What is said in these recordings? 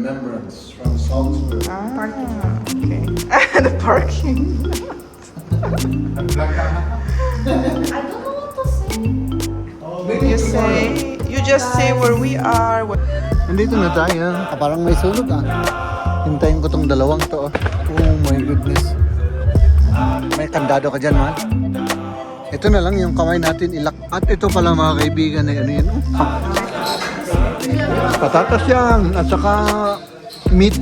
remembrance from Salzburg. Okay. The parking. I don't know what to say. You just say where we are. Nandito na tayo. Parang may sunog Hintayin ko tong dalawang to. Oh my goodness. May kandado ka dyan, man. Ito na lang yung kamay natin ilak. At ito pala mga kaibigan na ano yan. Patatas yan. At saka meat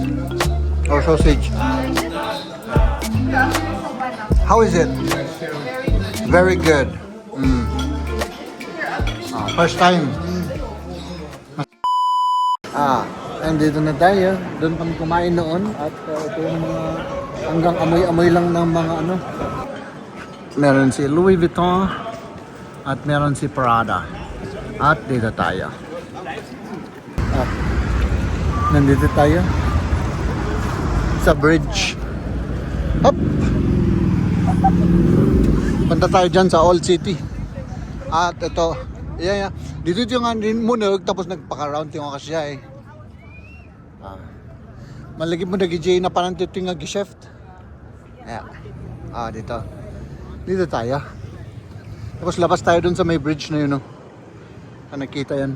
or sausage. How is it? Very good. First time. Andito na tayo. Doon kami kumain noon. At ito yung mga hanggang amoy-amoy lang ng mga ano. Meron si Louis Vuitton at meron si Prada. At dito tayo. Nandito tayo sa bridge. Hop! Punta tayo dyan sa Old City. At ito, yeah. Dito yung din muna, tapos nagpaka-round yung kasya malagip mo nag-ijay na parang dito yung nag-shift. Dito. Dito tayo. Tapos labas tayo dun sa may bridge na yun, nakita yan.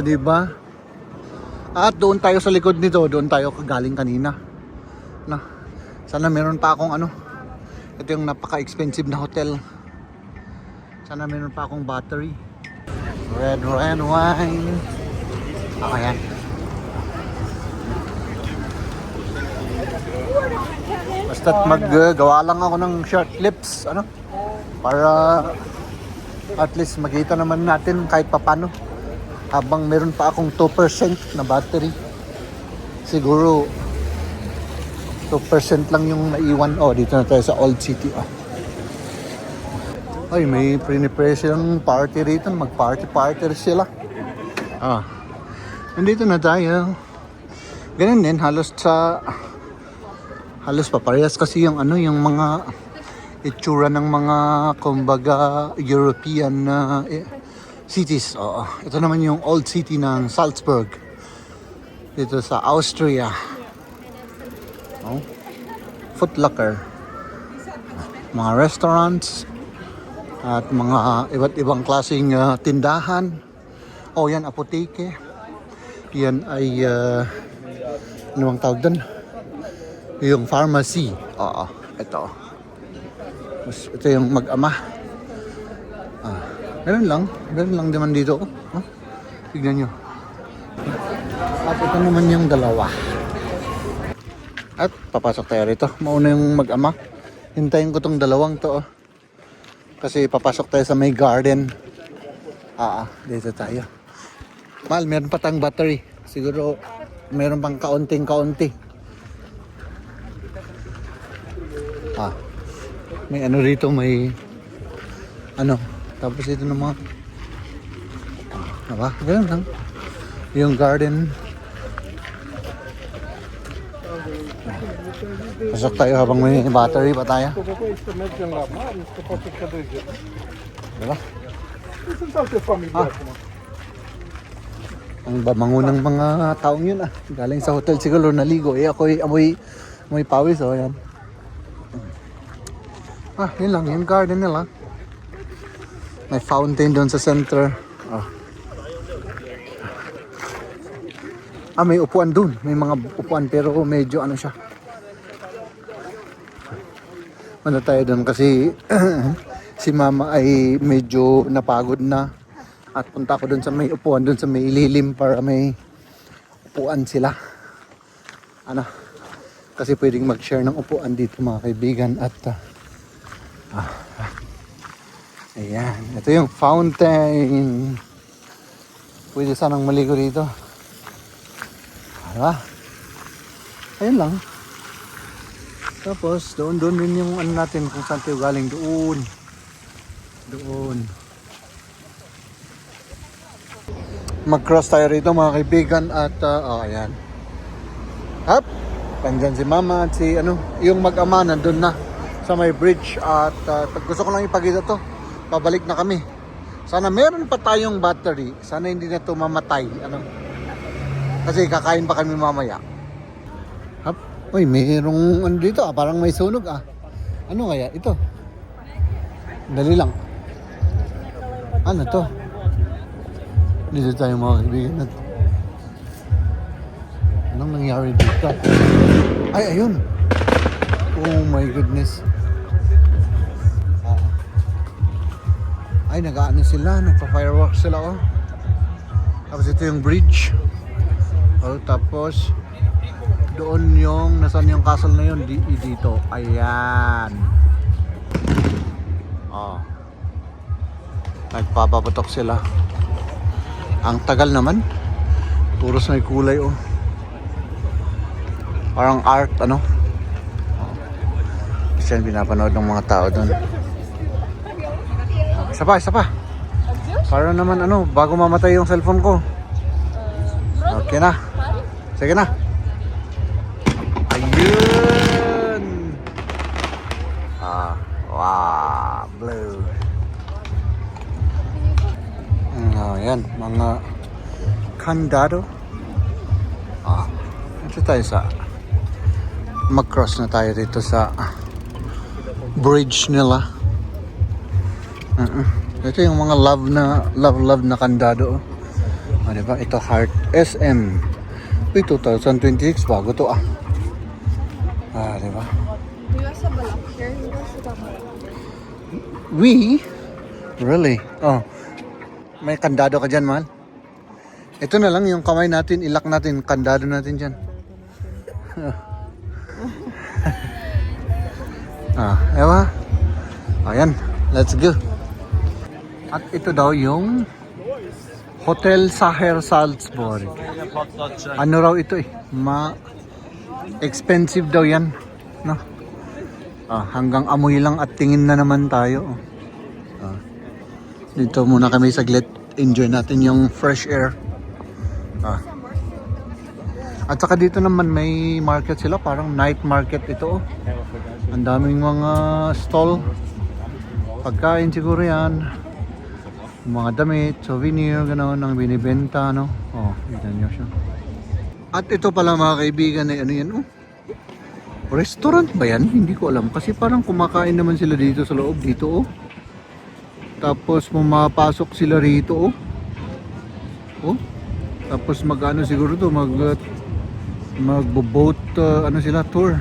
Diba? At doon tayo sa likod nito, doon tayo galing kanina. Sana meron pa akong ito yung napaka-expensive na hotel. Sana meron pa akong battery. Red wine. Yan. Basta't maggawa lang ako ng short clips, para at least makita naman natin kahit papano. Habang meron pa akong 2% na battery. Siguro 2% lang yung naiwan. Dito na tayo sa Old City. Ay, may prinipress yung party rito. Mag-party sila. Nandito na tayo. Ganun din, halos paparehas kasi yung yung mga itsura ng mga kumbaga European cities. Ito naman yung Old City ng Salzburg. Dito sa Austria. Foot Locker. Mga restaurants at mga iba't ibang klaseng tindahan. Yan apoteke. Yan ay ano bang tawag doon? Yung pharmacy. Ito. Ito yung mag-ama. Ganun lang naman dito. Tignan nyo. At ito naman yung dalawa. At papasok tayo rito. Mauna yung mag-ama. Hintayin ko tong dalawang to. Kasi papasok tayo sa may garden. Dito tayo. Mahal, meron pa tayong battery. Siguro meron pang kaunting-kaunti. May rito, may tapos ito naman. Ganun lang. Yung garden. Pasok tayo habang may battery pa tayo. Diba? Ang bamango ng mga taong yun galing sa hotel siguro naligo. Ako'y amoy pawis yan. Yun lang, yung garden nila. May fountain doon sa center. May upuan doon. May mga upuan pero medyo siya. Ano tayo doon kasi si mama ay medyo napagod na. At punta ko doon sa may upuan, doon sa may ililim para may upuan sila. Kasi pwedeng mag-share ng upuan dito mga kaibigan at ayan, ito yung fountain. Pwede sanang maligo dito. Ayun lang. Tapos doon din yung natin kung saan tayo galing. Doon. Mag-cross tayo rito mga kaibigan at ayan. Nandyan si mama at si yung mag-ama nandun na sa may bridge at gusto ko lang ipakita to. Pabalik na kami. Sana meron pa tayong battery. Sana hindi na to mamatay. Kasi kakain pa kami mamaya. Hop. Uy, mayroong ano dito ah. Parang may sunog ah. Ano kaya? Ito. Dali lang. Ano to? Dito tayo mga kaibigan. Anong nangyari dito? Ay, ayun. Oh my goodness. Ay, nag-ano sila. Nagpa-fireworks sila oh. Tapos ito yung bridge. Oh, tapos doon yung nasaan yung castle na yun dito. Ayan. Oh. Nagpapaputok sila. Ang tagal naman. Puros may kulay oh. Parang art ano. Kasi yan pinapanood ng mga tao doon. Isa pa. Para naman ano, bago mamatay yung cellphone ko. Okay na. Sige na. Ayun. Wow, blue. Ayan, mga kandado. Ito tayo sa mag-cross na tayo dito sa bridge nila. Ito yung mga love na kandado. Diba? Ito Heart SM. 2026 bago to ah. Diba? We? Really? Oh. May kandado ka dyan, mahal? Ito na lang yung kamay natin, ilak natin, kandado natin dyan. Ewa? Ayan, let's go. At ito daw yung Hotel Saher Salzburg. Ano raw ito eh? Expensive daw yan. No? Hanggang amoy lang at tingin na naman tayo. Dito muna kami saglit. Enjoy natin yung fresh air. At saka dito naman may market sila. Parang night market ito. Ang daming mga stall. Pagkain siguro yan. Mga damit, souvenir, gano'n ang binibenta, no? Tignan nyo siya. At ito pala mga kaibigan, ano yan, restaurant ba yan? Hindi ko alam. Kasi parang kumakain naman sila dito sa loob, dito, Tapos pumapasok sila rito, Tapos mag-ano siguro to, mag-boat, ano sila, tour.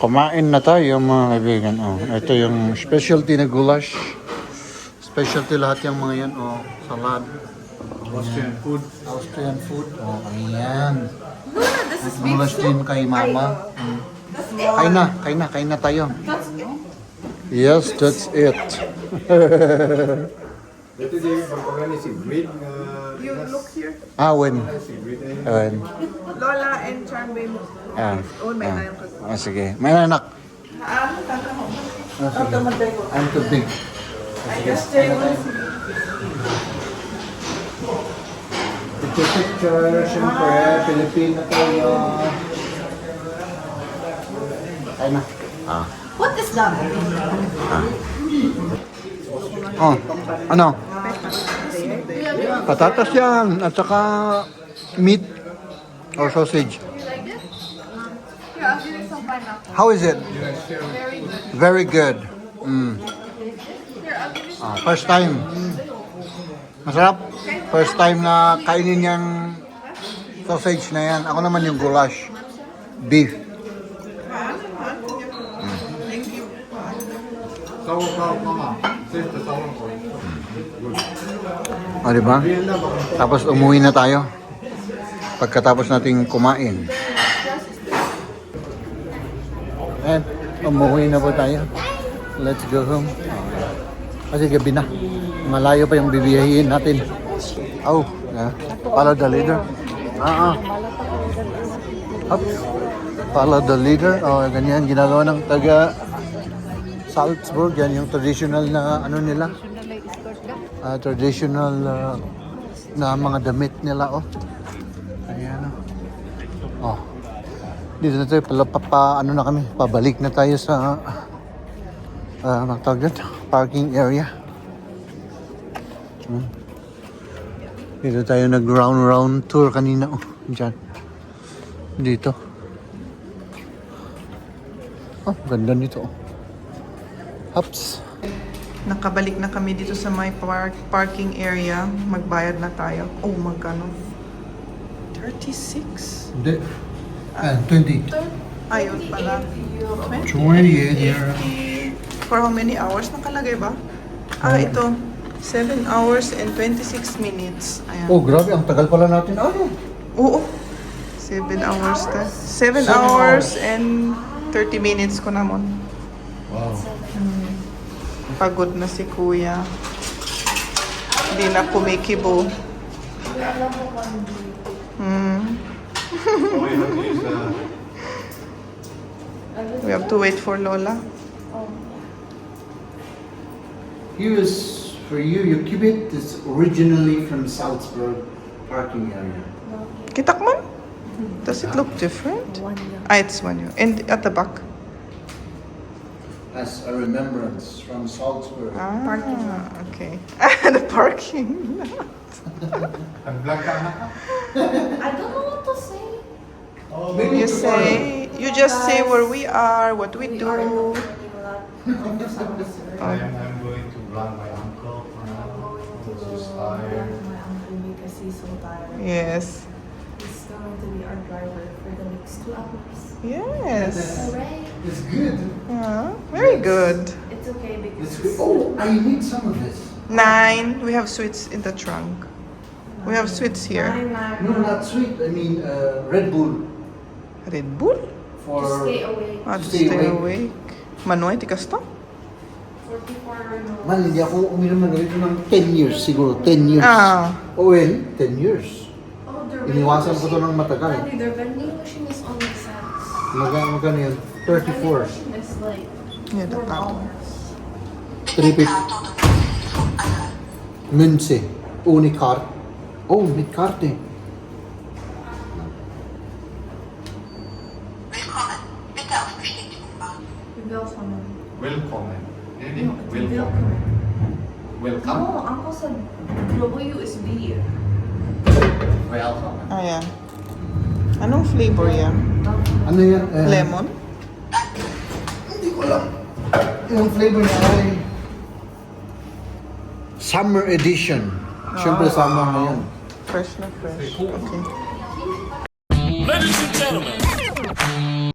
Kumain na tayo mga kaibigan. Ito yung specialty na goulash. Specialty lahat yung mga yan. Salad. Austrian food. Ayan. Goulash din kay mama. Kain na tayo. Yes, that's it. You look here. When? Lola and Charmaine. May tayong kasi. Sige. May anak. Sige. I'm too big. I just stay with Picture, syempre, Pilipino tayo. Kain na. What is that? Ano? Patatas yan. At saka meat or sausage. Yeah, I'll give you some pineapple. How is it? Very good. Very good. Here, I'll give you some. First time. Masarap. First time na kainin yung sausage na yan. Ako naman yung goulash. Beef. Diba? Tapos umuwi na tayo. Pagkatapos nating kumain. Umuwi na po tayo. Let's go home. Kasi gabi na. Malayo pa yung bibiyahin natin. Follow the leader. Follow the leader. Ganyan. Ginagawa ng taga Salzburg. Yan yung traditional na ano nila. Traditional na mga damit nila. Ayan. Dito na tayo. Ano na kami. Pabalik na tayo sa parking area. Dito tayo nag-round tour kanina. Oh, dyan. Dito. Oh, ganda nito. Hops. Nakabalik na kami dito sa my parking area. Magbayad na tayo. Oh, magkano? 36? Hindi. 20. Ayun pala. 28 euro. 50. For how many hours nakalagay ba? Ito. 7 hours and 26 minutes. Ayan. Oh, grabe. Ang tagal pala natin. Ano? Oo. 7 hours. 7 hours and 30 minutes ko namon. Wow. Pagod na si kuya. Hindi na kumikibo. We have to wait for Lola. Here is for you. You keep it. It's originally from Salzburg parking area. Kitak man? Does it look different? It's 1 euro. And at the back? As a remembrance from Salzburg. Okay. The parking. I don't know what to say. You just say where we are, what we do. I'm I'm going to run my uncle now. He's tired. my uncle because he's so tired. Yes. He's going to be our driver for the next 2 hours. Yes. Hooray! It's good. Very good. It's okay because It's good. Oh, I need some of this. 9. We have sweets in the trunk. We have sweets here. No, not sweet. I mean Red Bull Red Bull? for. to stay awake. To Stay stay awake. awake. Manoy, tikas to? 44 no. Man, hindi ako uminom ng ganito ng 10 years siguro. 10 years. Oh well, 10 years. Oh, their Iniwasan ko to ng matagal. Daddy, their vending machine is only cents. Magkano yun? Vending 34. machine is like Yeah, the $4. pato. 350. Münze. Ohne Karte. Oh, mit Karte. Willkommen. Willkommen. Really? No, it's Willkommen. Welcome. No, Uncle said W is B. Welcome. Ayan. Anong flavor yan? Ano yan? Lemon? Hindi ko alam. Yung flavor niya ay Summer Edition. Siyempre summer na yan. Fresh na fresh. Okay. Ladies and gentlemen,